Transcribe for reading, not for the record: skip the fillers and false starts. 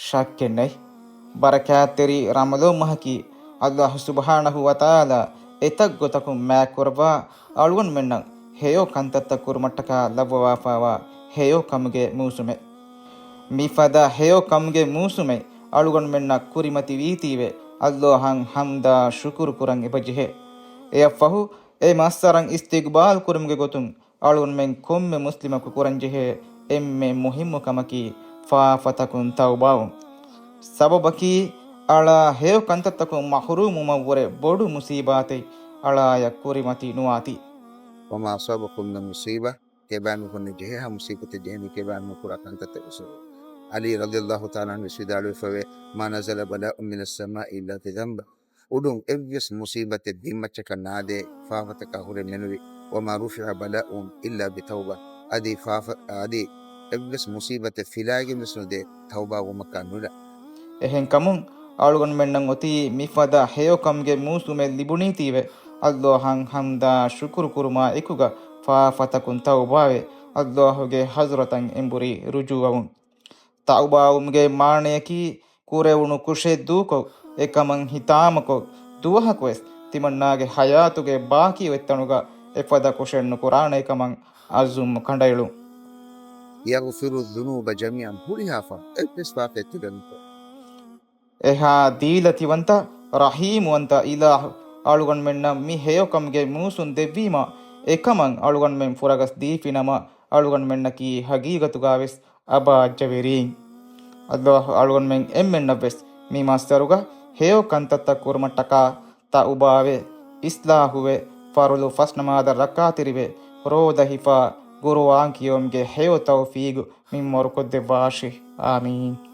shakkennai barakateri ramalo mahaki Allah subhanahu wa ta'ala etag gotakum ma korwa alwan menna heyo kantatta kurmattaka labwa pawa heyo kamuge musume mifada heyo kamuge musume alugon menna kurimati viitive Allahan hamda shukuru kurang ebajihe eya fahu e massaran istiqbal kurumge gotum alun men komme muslimaku kuranjehe emme muhimmu kamaki fa fatakun tawbaun sababaki ala heyo kantattaku mahrumu mawware bodu musibate ala yakurimati nuati وما أصابكم من مصيبة كبان كن جهة مصيبة جهني كبان مكورا كانت تأسر علي رضي الله تعالى عنه سيدالو فوي ما نزل بلاء من السماء إلا بذنب ودون إبس مصيبة الدمة كنادي فافتك هور منوي وما رفع بلاء إلا بتوبة أدي إبس مصيبة فلاجي مثل دي توبة ومكان نولا ehen kamun alugon mennan oti mifada heyo kamge musume libunitive Allahan hamda shukuru kuruma ekuga fa fatakun tawbawe Allahuge hazratan emburi rujuwun tawbawumge maaneyaki kurewunu kushe duko ekaman hitamako duwahakwes timannage hayatuge baaki wettanuga efada kushennu qur'ana ekaman azum kandailu يغفر الذنوب جميعا هولها فا إبس فاقت تغنطو eha දීලතිවන්ත රහීමුවන්ත ඉලාහ් අලුගන් මෙන්න මි හේයකම්ගේ මූසුන් දෙවීම එකමන් අලුගන් මෙන් ෆුරගස් දීපිනම අලුගන් මෙන්න කී හගීගතුගාවෙස් අබාජ්ජවෙරීන් අල්ලාහ් අලුගන් මෙන් එම්මෙන්නවෙස් මි මාස්තරුග හේයකන්තත්ත කුර්මට්ටකා තා උබාවේ ඉස්ලාහුවේ ෆරුලු ෆස්නමාද රකාතිරිවේ රෝදහිෆා ගුරුවාන් කියොම්ගේ හේය තෞෆීග් මින් මොරකොද්දේ වාෂි ආමීන්